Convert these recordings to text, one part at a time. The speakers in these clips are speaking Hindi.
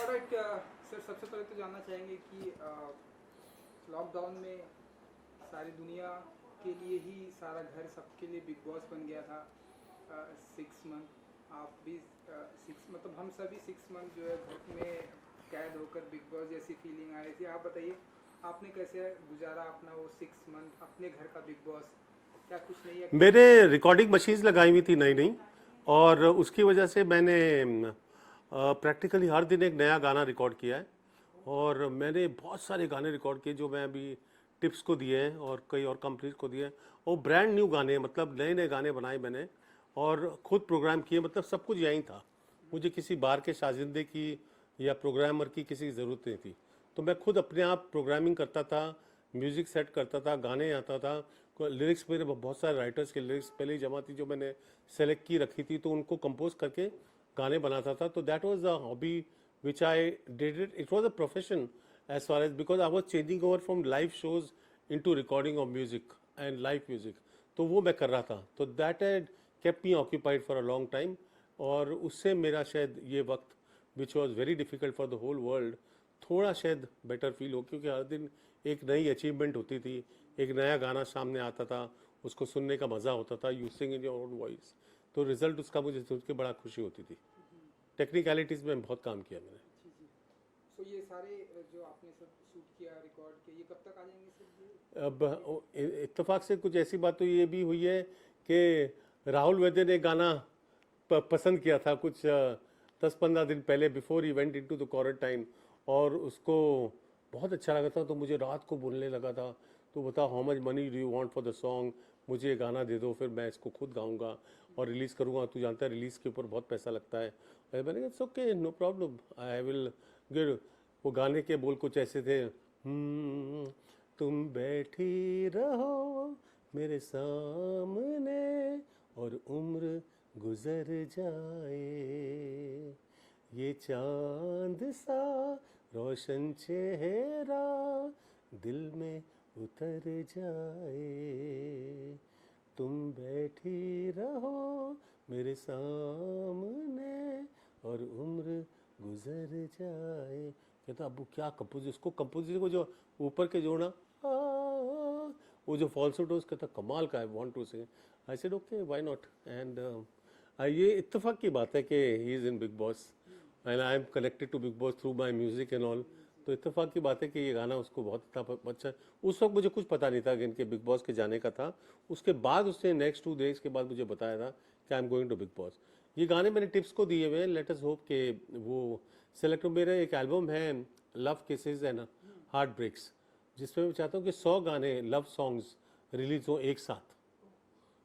ऑलराइट सर, सबसे पहले तो जानना चाहेंगे कि लॉकडाउन में सारी दुनिया के लिए ही सारा घर सबके लिए बिग बॉस बन गया था। 6 मंथ आप भी 6 मतलब हम सभी 6 मंथ जो है घर में कैद होकर बिग बॉस जैसी फीलिंग आ रही थी। आप बताइए आपने कैसे गुजारा अपना वो 6 मंथ अपने घर का बिग बॉस? क्या कुछ नहीं है? मेरे रिकॉर्डिंग मशीन्स लगाई हुई थी नई नई, और उसकी वजह से मैंने प्रैक्टिकली हर दिन एक नया गाना रिकॉर्ड किया है। और मैंने बहुत सारे गाने रिकॉर्ड किए जो मैं अभी टिप्स को दिए हैं और कई और कंपनीज को दिए हैं। और ब्रांड न्यू गाने, मतलब नए नए गाने बनाए मैंने और खुद प्रोग्राम किए। मतलब सब कुछ यहीं था, मुझे किसी बाहर के शाजिंदे की या प्रोग्रामर की किसी की ज़रूरत नहीं थी। तो मैं खुद अपने आप प्रोग्रामिंग करता था, म्यूज़िक सेट करता था, गाने आता था। लिरिक्स मेरे बहुत सारे राइटर्स के लिरिक्स पहले ही जमा थी जो मैंने सेलेक्ट की रखी थी, तो उनको कंपोज करके गाने बनाता था। तो that was a hobby which I did it. It was a profession as far as, because I was changing over from live shows into recording of music and live music. तो वो मैं कर रहा था, तो that had kept me occupied for a long time. और उससे मेरा शायद ये वक्त which was very difficult for the whole world थोड़ा शायद बेटर फील हो, क्योंकि हर दिन एक नई अचीवमेंट होती थी, एक नया गाना सामने आता था, उसको सुनने का मज़ा होता था, you sing in your own voice. तो रिजल्ट उसका मुझे सोच के बड़ा खुशी होती थी। टेक्निकलिटीज़ में बहुत काम किया मैंने। जी जी। सो ये सारे जो आपने सब शूट किया रिकॉर्ड किया, ये कब तक आ जाएंगे सर? अब इत्तेफाक से कुछ ऐसी बात तो ये भी हुई है कि राहुल वैद्य ने गाना पसंद किया था कुछ 10-15 दिन पहले, before he went into the quarantine, और उसको बहुत अच्छा लगा था। तो मुझे रात को बोलने लगा था, तो बताओ how much money do you want for the song, मुझे ये गाना दे दो, फिर मैं इसको खुद गाऊंगा और रिलीज़ करूंगा। तू जानता है रिलीज़ के ऊपर बहुत पैसा लगता है। मैंने कहा it's okay, no problem, I will give. वो गाने के बोल कुछ ऐसे थे, तुम बैठी रहो मेरे सामने और उम्र गुजर जाए, ये चांद सा रोशन चेहरा दिल में उतर जाए, तुम बैठी रहो मेरे सामने और उम्र गुजर जाए। कहता अब क्या कंपोज, इसको कंपोजिशन को जो ऊपर के जोड़ना, वो जो फॉल्सो टोस कहता कमाल का, I want to sing. I said okay why not. And ये इत्तेफाक की बात है कि he is in Big Boss and I am connected to Big Boss through my music and all. तो इत्तेफाक की बात है कि ये गाना उसको बहुत अच्छा। उस वक्त मुझे कुछ पता नहीं था कि इनके बिग बॉस के जाने का था। उसके बाद उसने नेक्स्ट 2 डेज के बाद मुझे बताया था कि I am going to Big Boss. ये गाने मैंने टिप्स को दिए हुए हैं, लेट अस होप कि वो सेलेक्ट हो। मेरा एक एल्बम है love kisses and heart breaks, जिसमें मैं चाहता हूँ कि 100 गाने लव सॉन्ग्स रिलीज हो एक साथ,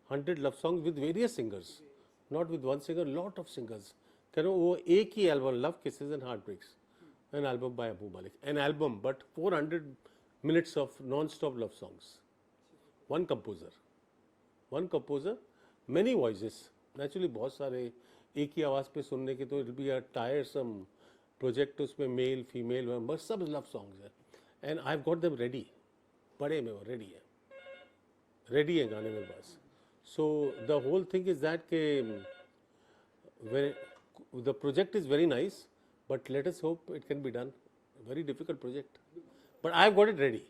100 love songs with various singers, not with one singer, lot of singers. कह रहा हूँ वो एक ही album, love kisses and heart breaks, an album by Abu Malik, an album but 400 minutes of non-stop love songs. One composer, many voices. Naturally बहुत सारे एक ही आवाज़ पे सुनने के, तो it be a tiresome project. उसमें मेल फीमेल बस सब लव सॉन्ग्स हैं, and I have got them ready, पड़े में वो रेडी है गाने में बस। So the whole thing is that के the project is very nice, but let us hope it can be done. Very difficult project, but I have got it ready.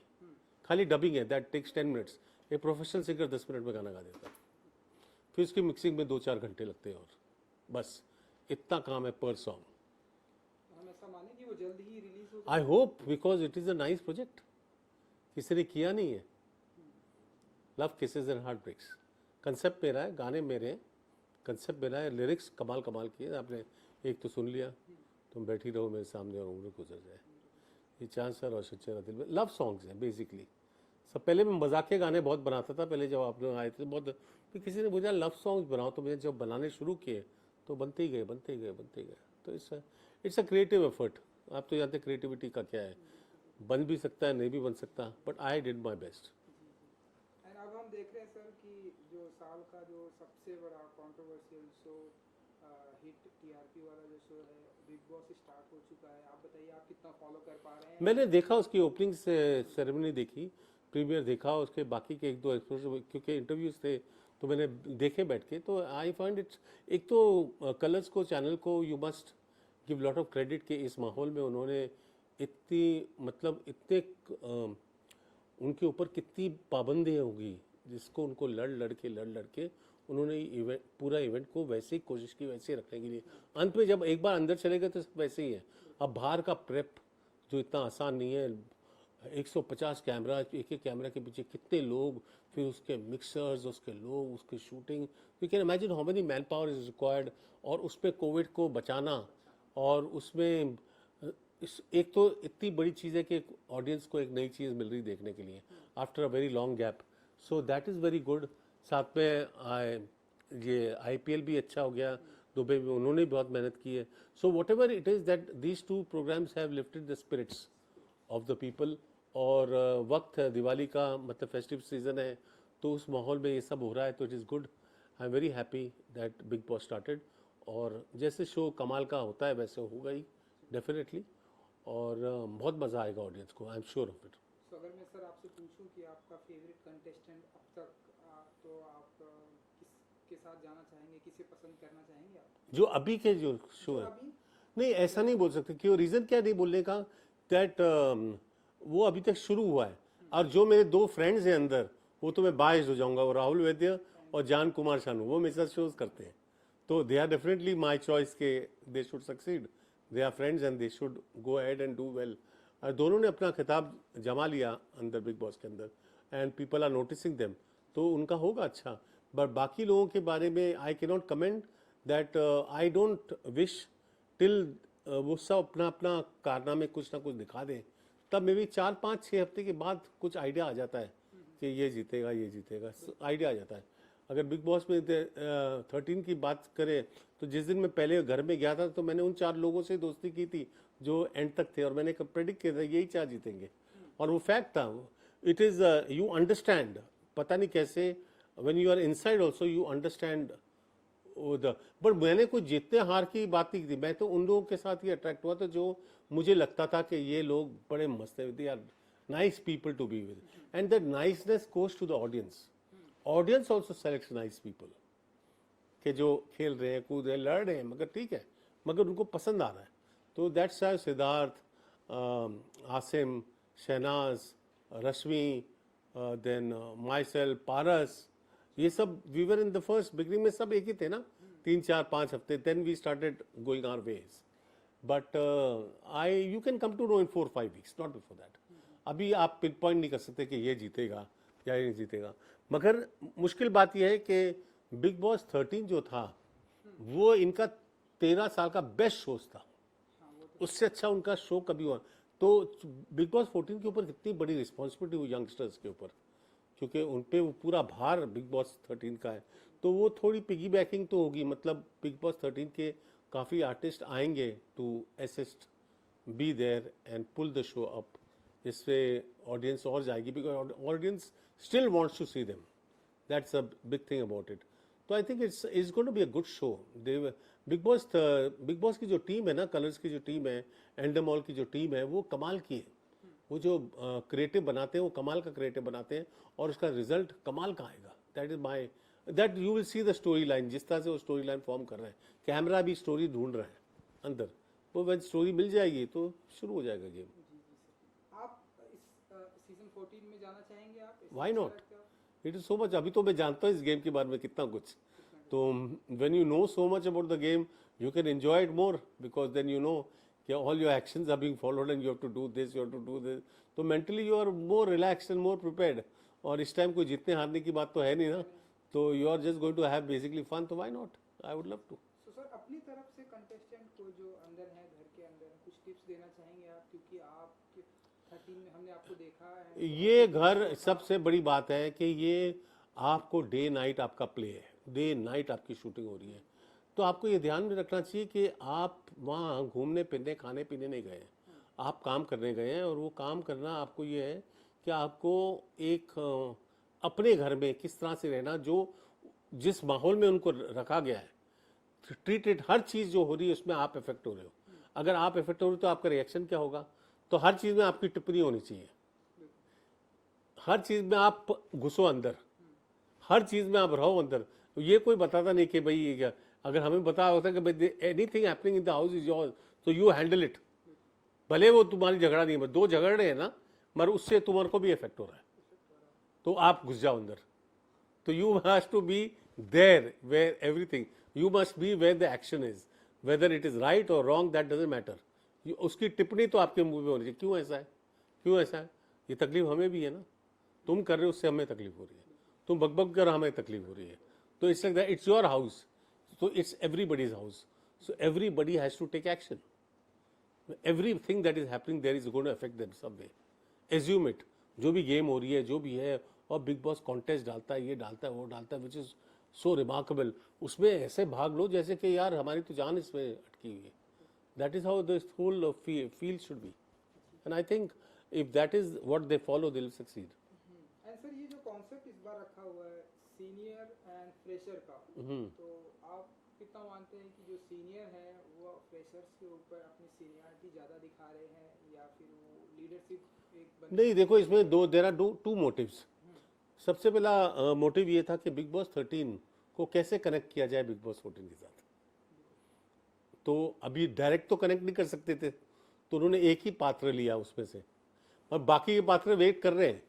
खाली डबिंग है, दैट टेक्स 10 मिनट्स। एक प्रोफेशनल सिंगर 10 मिनट में गाना गा देता है, फिर उसकी मिक्सिंग में 2-4 घंटे लगते हैं, और बस इतना काम है पर सॉन्ग। हम ऐसा माने कि वो जल्द ही रिलीज हो? I hope, because it is a nice project, किसी ने किया नहीं है। Love kisses and heart breaks concept मेरा है, गाने मेरे हैं, कंसेप्ट मेरा है, लिरिक्स कमाल कमाल किए। आपने एक तो सुन लिया, तुम बैठी रहो मेरे सामने और उम्र गुजर जाए, ये चांद सा रोशन चेहरा दिल में, लव सॉन्ग्स हैं बेसिकली सब। पहले मैं मजाकिया गाने बहुत बनाता था, पहले जब आप लोग आए थे बहुत, फिर किसी ने बोला लव सॉन्ग्स बनाओ, तो मैंने जब बनाने शुरू किए तो बनते ही गए। तो इट्स अ क्रिएटिव एफर्ट। आप तो जानते क्रिएटिविटी का क्या है, बन भी सकता है, नहीं भी बन सकता, but I did my best. And अब हम देख रहे हैं सर कि जो साल का जो सबसे बड़ा कंट्रोवर्शियल शो, हिट टीआरपी वाला जो शो है बिग बॉस, स्टार्ट हो चुका है। आप बताइए आप कितना फॉलो कर पा रहे हैं? मैंने देखा उसकी ओपनिंग से सेरेमनी देखी, प्रीमियर देखा, उसके बाकी के 1-2 एपिसोड क्योंकि इंटरव्यूज थे तो मैंने देखे बैठ के। तो आई फाइंड इट्स, एक तो कलर्स को, चैनल को you must give lot of credit कि इस माहौल में उन्होंने इतनी मतलब इतने उनके ऊपर कितनी पाबंदियाँ होगी जिसको उनको लड़ के उन्होंने इवेंट पूरा इवेंट को वैसे ही कोशिश की वैसे ही रखने के लिए। अंत में जब एक बार अंदर चले गए तो सब वैसे ही है। अब बाहर का प्रेप जो इतना आसान नहीं है, 150 कैमरा, एक एक कैमरा के पीछे कितने लोग, फिर उसके मिक्सर्स, उसके लोग, उसकी shooting, you can imagine how many man power is required. और उस पर कोविड को बचाना, और उसमें एक तो इतनी बड़ी चीज़ है कि ऑडियंस को एक नई चीज़ मिल रही देखने के लिए after a very long gap, so that is very good. साथ में ये IPL भी अच्छा हो गया दुबई में, उन्होंने भी बहुत मेहनत की है। So whatever it is that these two programmes have lifted the spirits of the people. और वक्त है दिवाली का, मतलब फेस्टिव सीजन है, तो उस माहौल में ये सब हो रहा है, तो it is good. I am very happy that big boss started. और जैसे शो कमाल का होता है वैसे होगा ही डेफिनेटली, और बहुत मज़ा आएगा ऑडियंस को, I am sure of it. So अगर मैं सर आपसे पूछूं कि आपका फेवरेट कंटेस्टेंट अब तक, तो आप किसके साथ जाना चाहेंगे, किसे पसंद करना चाहेंगे आप? जो अभी के जो शो है, नहीं ऐसा नहीं बोल सकते। क्यों, रीज़न क्या नहीं बोलने का, दैट वो अभी तक शुरू हुआ है। और जो मेरे 2 फ्रेंड्स हैं अंदर, वो तो मैं बायस हो जाऊंगा, वो राहुल वैद्य और जान कुमार शानू, वो मेरे साथ शोज करते हैं, तो they are definitely my choice के they should succeed, they are friends and they should go ahead and do well. और दोनों ने अपना खिताब जमा लिया अंदर बिग बॉस के अंदर, and people are noticing them, तो उनका होगा अच्छा। बट बाकी लोगों के बारे में I can not comment that, I don't wish till वो सब अपना अपना कारनामे कुछ ना कुछ दिखा दें, तब मे भी 4, 5, 6 हफ्ते के बाद कुछ आइडिया आ जाता है कि ये जीतेगा, आइडिया आ जाता है। अगर बिग बॉस में 13 की बात करें, तो जिस दिन मैं पहले घर में गया था, तो मैंने उन 4 लोगों से दोस्ती की थी जो एंड तक थे, और मैंने प्रेडिक्ट किया था यही 4 जीतेंगे, और वो फैक्ट था। इट इज़ यू अंडरस्टैंड, पता नहीं कैसे, when you are inside also you understand उधर। बट मैंने कोई जीतने हार की बात नहीं की थी, मैं तो उन लोगों के साथ ही अट्रैक्ट हुआ था जो मुझे लगता था कि ये लोग बड़े मस्त है, they are nice people to be with, and that niceness goes to the audience. Audience also selects nice people, कि जो खेल रहे हैं, कूद रहे हैं, लड़ रहे हैं, मगर ठीक है, मगर उनको पसंद आ रहा है। तो that's how Siddharth, Asim, Shehnaaz, Rashmi, then myself, Paras, ये सब we were in the first beginning में सब एक ही थे ना, 3, 4, 5 हफ्ते, then we started going our ways. But you can come to know in 4-5 weeks, not before that. अभी आप पिन पॉइंट नहीं कर सकते कि ये जीतेगा या ये नहीं जीतेगा। मगर मुश्किल बात यह है कि बिग बॉस 13 जो था, वो इनका 13 साल का बेस्ट शोज था, उससे अच्छा उनका शो कभी हुआ। तो बिग बॉस 14 के ऊपर कितनी बड़ी रिस्पॉन्सिबिलिटी हुई यंगस्टर्स के ऊपर, क्योंकि उन पे वो पूरा भार बिग बॉस 13 का है, तो वो थोड़ी पिगी बैकिंग तो होगी। मतलब बिग बॉस 13 के काफ़ी आर्टिस्ट आएंगे to assist, be there and pull the show up, जिससे ऑडियंस और जाएगी, because audience still wants to see them, that's a big thing about it. तो I think it's going to be a good show. Bigg Boss की जो टीम है ना, कलर्स की जो टीम है, एंडमॉल की जो टीम है, वो कमाल की है। वो जो क्रिएटिव बनाते हैं, वो कमाल का क्रिएटिव बनाते हैं, और उसका रिजल्ट कमाल का आएगा। That is my, that you will see the story line, जिस तरह से वो स्टोरी लाइन फॉर्म कर रहे हैं, कैमरा भी स्टोरी ढूंढ रहा है अंदर, वो when स्टोरी मिल जाएगी तो शुरू हो जाएगा गेम। आप इस सीजन 14 में जाना चाहेंगे आप? Why not? It is so much. अभी तो मैं जानता हूँ इस गेम के बारे में कितना कुछ, तो when you know so much about the game, you can enjoy it more, because then you know कि all your actions are being followed and you have to do this, you have to do this. तो mentally you are more relaxed and more prepared. और इस टाइम कोई जीतने हारने की बात तो है नहीं ना, तो you are just going to have basically fun, तो why not? I would love to. So sir, अपनी तरफ से कंटेस्टेंट को जो अंदर है, घर के अंदर, कुछ टिप्स देना चाहेंगे आप? क्योंकि आप 13 में हमने आपको देखा है, ये घर सबसे बड़ी बात है कि ये आपको डे नाइट आपका प्ले है, डे नाइट आपकी शूटिंग हो रही है, तो आपको ये ध्यान में रखना चाहिए कि आप वहाँ घूमने फिरने खाने पीने नहीं गए हैं, आप काम करने गए हैं। और वो काम करना आपको ये है कि आपको एक अपने घर में किस तरह से रहना, जो जिस माहौल में उनको रखा गया है, ट्रीटेड, हर चीज़ जो हो रही है उसमें आप इफेक्ट हो रहे हो। अगर आप इफेक्ट हो रहे हो तो आपका रिएक्शन क्या होगा? तो हर चीज़ में आपकी टिप्पणी होनी चाहिए, हर चीज़ में आप घुसो अंदर, हर चीज़ में आप रहो अंदर। तो ये कोई बताता नहीं कि भाई ये क्या, अगर हमें पता होता कि भाई anything happening in the house is yours, तो यू हैंडल इट, भले वो तुम्हारी झगड़ा नहीं है, दो झगड़ रहे हैं ना, मगर उससे तुम्हारे को भी इफेक्ट हो रहा है, तो आप घुस जाओ अंदर. तो you have to be there where everything, you must be where the action is, whether it is right और रॉन्ग दैट डजंट मैटर. उसकी टिप्पणी तो आपके मुंह पे होनी चाहिए, क्यों ऐसा है, क्यों ऐसा है, ये तकलीफ हमें भी है ना, तुम कर रहे हो उससे हमें तकलीफ हो रही है, तुम बकबक कर हमें तकलीफ हो रही है. तो it's like that, it's your house, so it's everybody's house, so everybody has to take action. Everything that is happening there is going to affect them some way. Assume it, जो भी गेम हो रही है, जो भी है, और बिग बॉस कॉन्टेस्ट डालता है, ये डालता है, वो डालता है, विच इज सो रिमार्केबल. उसमें ऐसे भाग लो जैसे कि यार हमारी तो जान इसमें अटकी हुई है. That is how this whole feel should be, and I think if that is what they follow they will succeed. And sir ये जो कॉन्सेप्ट इस बार रखा हुआ है सीनियर एंड फ्रेशर का, तो आप कितना मानते हैं कि जो सीनियर है वो फ्रेशर्स के ऊपर अपनी सीनियरिटी ज़्यादा दिखा रहे हैं, या फिर वो लीडरशिप एक नहीं, देखो इसमें देयर आर टू मोटिव्स. सबसे पहला मोटिव ये था कि बिग बॉस 13 को कैसे कनेक्ट किया जाए बिग बॉस 14 के साथ. तो अभी डायरेक्ट तो कनेक्ट नहीं कर सकते थे, तो उन्होंने एक ही पात्र लिया उसमें से, और बाकी के पात्र वेट कर रहे हैं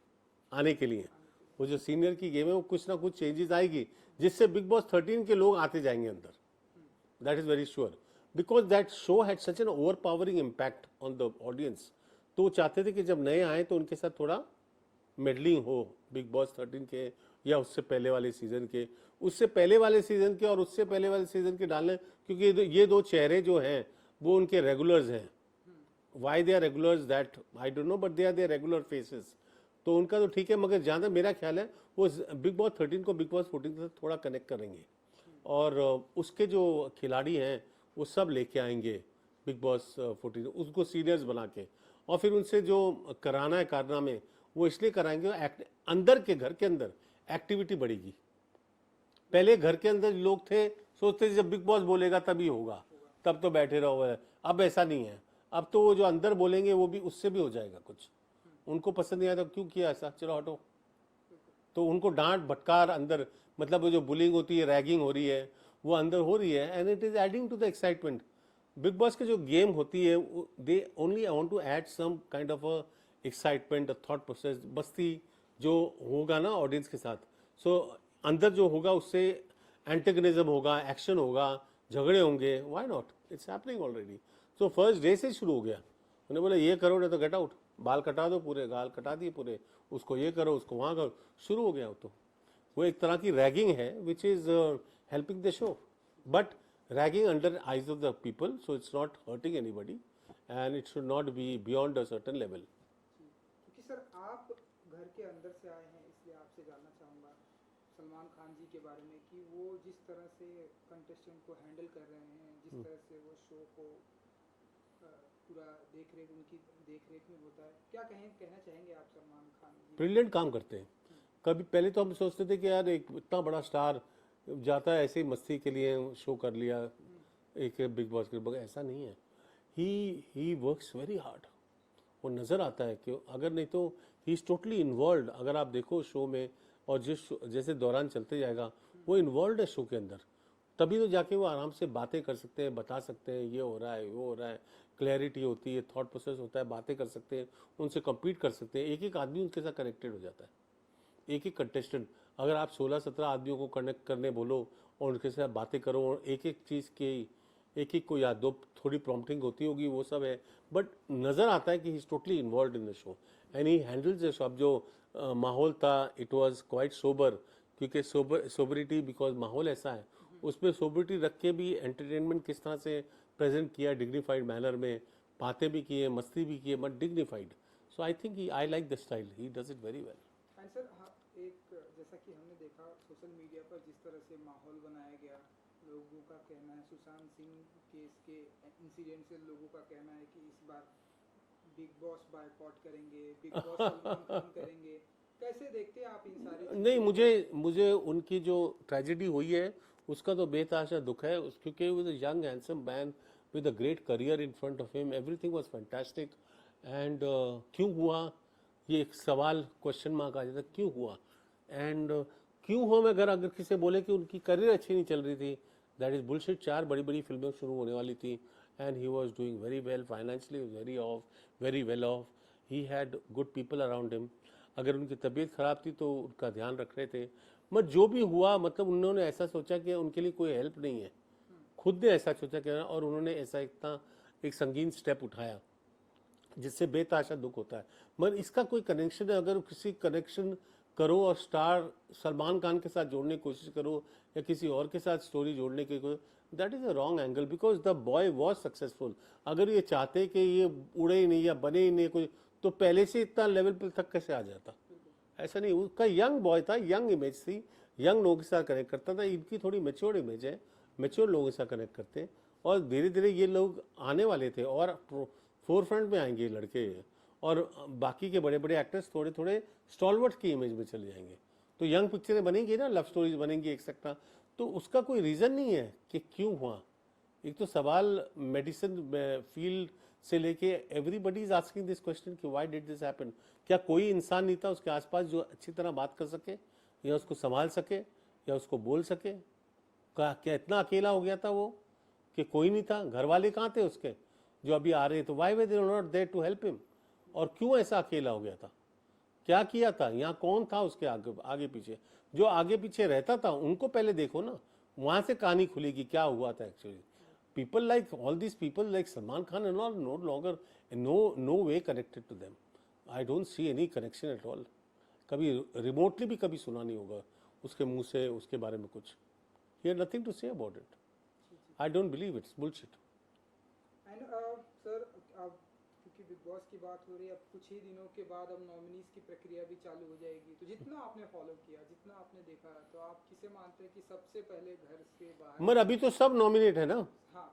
आने के लिए. वो जो सीनियर की गेम है वो कुछ ना कुछ चेंजेस आएगी जिससे बिग बॉस 13 के लोग आते जाएंगे अंदर. That is very sure, because that show had such an over powering impact on the audience. तो वो चाहते थे कि जब नए आए तो उनके साथ थोड़ा मेडलिंग हो बिग बॉस 13 के, या उससे पहले वाले सीजन के, उससे पहले वाले सीजन के और उससे पहले वाले सीजन के डालने, क्योंकि ये दो चेहरे जो हैं वो उनके रेगुलर्स हैं. Why they are regulars that I don't know, but they are regular faces. तो उनका तो ठीक है, मगर जहाँ तक मेरा ख्याल है वो बिग बॉस 13 को बिग बॉस 14 के साथ थोड़ा कनेक्ट करेंगे, और उसके जो खिलाड़ी हैं वो सब लेके आएंगे बिग बॉस 14, उसको सीनियर्स बना के, और फिर उनसे जो कराना है कारनामे वो इसलिए कराएंगे, अंदर के घर के अंदर एक्टिविटी बढ़ेगी. पहले घर के अंदर लोग थे सोचते थे जब बिग बॉस बोलेगा तभी होगा, तब तो बैठे रहो. अब ऐसा नहीं है, अब तो वो जो अंदर बोलेंगे वो भी, उससे भी हो जाएगा कुछ. उनको पसंद नहीं आया तो क्यों किया ऐसा, चलो हटो. तो उनको डांट भटकार अंदर, मतलब वो जो बुलिंग होती है, रैगिंग हो रही है, वो अंदर हो रही है, and it is adding to the excitement. Big Boss की जो गेम होती है they only want to add some kind of a excitement, a thought process, मस्ती जो होगा ना ऑडियंस के साथ. सो अंदर जो होगा उससे एंटेगनिज्म होगा, एक्शन होगा, झगड़े होंगे. Why not, it's happening already. So first day से शुरू हो गया. उन्होंने बोला ये करो नहीं तो गेट आउट, बाल कटा दो पूरे, गाल कटा दिए पूरे, उसको ये करो, उसको वहाँ करो, शुरू हो गया. तो वो एक तरह की रैगिंग है which is helping the show, but ragging under eyes of the people, so it's not hurting anybody and it should not be beyond a certain level. क्योंकि सर आप घर के अंदर से आए हैं, इसलिए आपसे जानना चाहूँगा सलमान खान जी के बारे में कि वो जिस तरह से कंटेस्टेंट को हैंडल कर रहे हैं, जिस तरह से वो शो को पूरा देख रेख उनकी देख रेख में होता है, क्या कहना चाहेंगे आप सलमान खान जी? ब्रिलियंट काम करते हैं. कभी पहले तो हम सोचते थे कि यार एक इतना बड़ा स्टार जाता है ऐसे ही मस्ती के लिए शो कर लिया एक बिग बॉस के, बगैर ऐसा नहीं है. He works very hard. वो नज़र आता है कि अगर नहीं तो ही इज़ टोटली इन्वॉल्व. अगर आप देखो शो में, और जैसे दौरान चलते जाएगा वो इन्वॉल्व है शो के अंदर, तभी तो जाके वो आराम से बातें कर सकते हैं, बता सकते हैं ये हो रहा है, वो हो रहा है, क्लैरिटी होती है, थॉट प्रोसेस होता है, बातें कर सकते हैं, उनसे कम्पीट कर सकते हैं. एक एक आदमी उनके साथ कनेक्टेड हो जाता है, एक एक कंटेस्टेंट. अगर आप 16-17 आदमियों को कनेक्ट करने बोलो और उनके साथ बातें करो, और एक एक चीज़ की एक एक को याद दो, थोड़ी प्रॉम्प्टिंग होती होगी, वो सब है, बट नज़र आता है कि he is totally involve in the show and he handles the show. अब जो माहौल था इट वाज क्वाइट सोबर, क्योंकि सोबरिटी, बिकॉज माहौल ऐसा है, उसमें सोबरिटी रख के भी एंटरटेनमेंट किस तरह से प्रेजेंट किया, डिग्निफाइड मैनर में, बातें भी किए, मस्ती भी किए, but dignified. So I think I like the style, he does it very well. And sir एक जैसा कि हमने देखा सोशल मीडिया पर जिस तरह से माहौल बनाया गया, लोगों का कहना है सुशांत सिंह केस के इंसिडेंट से लोगों का कहना है कि इस बार बिग बॉस बायकॉट करेंगे, बिग बॉस सलमान खान करेंगे. कैसे देखते हैं आप इन सारी? नहीं, मुझे उनकी जो ट्रेजेडी हुई है उसका तो बेतहाशा दुख है, क्योंकि वो a young handsome man with a great career in front of him, everything was fantastic. And क्यों हुआ, ये एक सवाल, क्वेश्चन मार्क आ जाता है, क्यों हुआ. एंड क्यों हुआ में अगर किसी बोले कि उनकी करियर अच्छी नहीं चल रही थी, दैट इज बुलशिट. 4 बड़ी बड़ी फिल्में शुरू होने वाली थी and he was doing very well financially, was very well off. He had good people around him. अगर उनकी तबीयत ख़राब थी तो उनका ध्यान रख रहे थे. मत जो भी हुआ, मतलब उन्होंने ऐसा सोचा कि उनके लिए कोई हेल्प नहीं है, खुद ने ऐसा सोचा कि, और उन्होंने ऐसा इतना एक संगीन स्टेप उठाया जिससे बेतहाशा दुख होता है. मगर इसका कोई कनेक्शन है, अगर किसी कनेक्शन करो और स्टार सलमान खान के साथ जोड़ने की कोशिश करो या किसी और के साथ स्टोरी जोड़ने की कोशिश, that is a wrong angle, because the boy was successful. अगर ये चाहते कि ये उड़े ही नहीं या बने ही नहीं कोई, तो पहले से इतना लेवल पर तक कैसे आ जाता. ऐसा नहीं, उसका यंग बॉय था, यंग इमेज थी, यंग लोगों के साथ कनेक्ट करता था. इनकी थोड़ी मेच्योर इमेज है, मेच्योर लोगों के साथ कनेक्ट करते हैं, और धीरे धीरे ये लोग आने वाले थे और फोर फ्रंट में आएंगे ये लड़के, और बाकी के बड़े बड़े एक्टर्स थोड़े थोड़े स्टॉलवर्ट की इमेज में चले जाएंगे. तो यंग पिक्चरें बनेंगी ना, लव स्टोरीज बनेंगी एक सकता, तो उसका कोई रीज़न नहीं है कि क्यों हुआ. एक तो सवाल मेडिसिन फील्ड से लेके everybody is asking this question कि व्हाई डिड दिस हैपन. क्या कोई इंसान नहीं था उसके आसपास जो अच्छी तरह बात कर सके या उसको संभाल सके या उसको बोल सके. क्या इतना अकेला हो गया था वो कि कोई नहीं था. घर वाले कहाँ थे उसके जो अभी आ रहे हैं, तो why were they not there to help him. और क्यों ऐसा अकेला हो गया था, क्या किया था, यहाँ कौन था उसके आगे पीछे. जो आगे पीछे रहता था उनको पहले देखो ना, वहाँ से कहानी खुलेगी क्या हुआ था actually. people like all these people like Salman Khan and all no longer no way connected to them. I don't see any connection at all. कभी remotely भी कभी सुना नहीं होगा उसके मुंह से उसके बारे में कुछ. He had nothing to say about it. I don't believe it's bullshit. And sir, अब क्योंकि बिग बॉस की बात हो रही है, अब कुछ ही दिनों के बाद अब नॉमिनीज की प्रक्रिया भी चालू हो जाएगी. तो जितना आपने फॉलो किया, जितना आपने देखा, तो आप किसे मानते हैं कि सबसे पहले घर से बाहर. मगर अभी तो सब नॉमिनेट है ना. हाँ,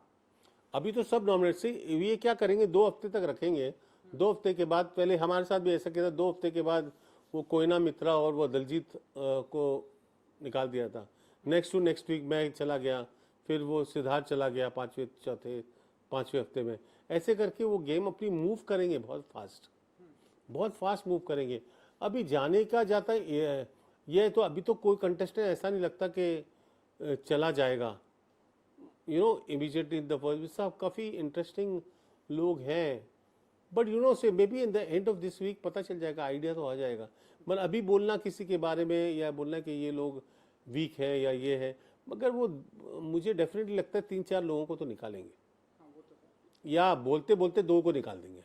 अभी तो सब नॉमिनेट से ये क्या करेंगे, 2 हफ्ते तक रखेंगे. 2 हफ्ते के बाद, पहले हमारे साथ भी ऐसा किया था, 2 हफ्ते के बाद वो कोयना मित्रा और वो दलजीत को निकाल दिया था. नेक्स्ट टू नेक्स्ट वीक मैं चला गया, फिर वो सिद्धार्थ चला गया 5वें हफ्ते में. ऐसे करके वो गेम अपनी मूव करेंगे बहुत फास्ट मूव करेंगे. अभी जाने का जाता ये तो अभी तो कोई कंटेस्टेंट ऐसा नहीं लगता कि चला जाएगा इमीडिएटली इन द फर्स्ट. सब काफ़ी इंटरेस्टिंग लोग हैं, but say maybe in the end of this week पता चल जाएगा, आइडिया तो आ जाएगा. मगर अभी बोलना किसी के बारे में या बोलना कि ये लोग वीक है या ये है, मगर वो मुझे डेफिनेटली लगता है 3-4 लोगों को तो निकालेंगे. हाँ, वो तो है. या बोलते बोलते 2 को निकाल देंगे,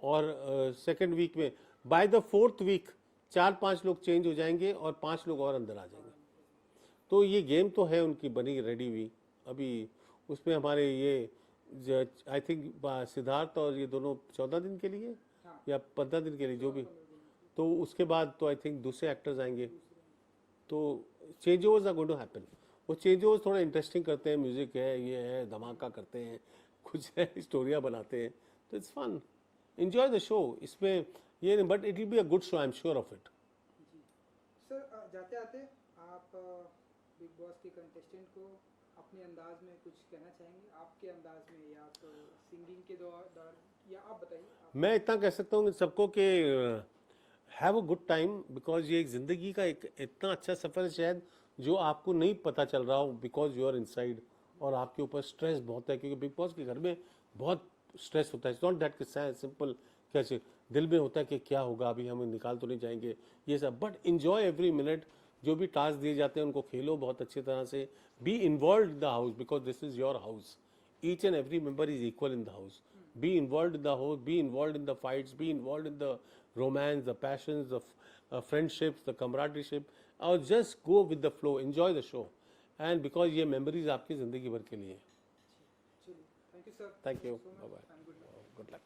और सेकेंड वीक में बाय द 4th वीक 4-5 लोग चेंज हो जाएंगे और 5 लोग और अंदर आ जाएंगे. तो ये गेम तो है उनकी बनी रेडी हुई. अभी उसमें हमारे ये आई थिंक सिद्धार्थ और ये दोनों 14 दिन के लिए या 15 दिन के लिए जो भी, तो उसके बाद तो आई थिंक दूसरे एक्टर्स आएंगे. तो changeovers are going to happen. वो चेंज ओवर्स थोड़ा इंटरेस्टिंग करते हैं, म्यूजिक है, ये है, धमाका करते हैं, कुछ है, स्टोरियाँ बनाते हैं, तो it's fun. Enjoy the show. इसमें ये नहीं, but it will be a good show, I am sure of it. Sir, जाते आते आप बिग बॉस के कंटेस्टेंट को अपने अंदाज में कुछ कहना चाहेंगे, आपके अंदाज में, या तो सिंगिंग के दौर, या आप बताइए. मैं इतना कह सकता हूँ सबको कि have a good time, because ये एक ज़िंदगी का एक इतना अच्छा सफ़र है शायद जो आपको नहीं पता चल रहा हो, बिकॉज यू आर इनसाइड, और आपके ऊपर स्ट्रेस बहुत है, क्योंकि बिग बॉस के घर में बहुत स्ट्रेस होता है. इट्स नॉट दैट कि सिंपल कैसे दिल में होता है कि क्या होगा, अभी हमें निकाल तो नहीं जाएंगे, ये सब. But enjoy every minute. जो भी टास्क दिए जाते हैं उनको खेलो बहुत अच्छी तरह से. Be involved in the house, because this is your house. Each and every member is equal in the house. Be involved in the house, be involved in the fights, be involved in the romance, the passions, the friendships, the camaraderieship, और just go with the flow. Enjoy the show, and because ये मेमोरीज आपकी ज़िंदगी भर के लिए. चलिए, thank you sir. Thank you. so much bye bye. and good luck. Good luck.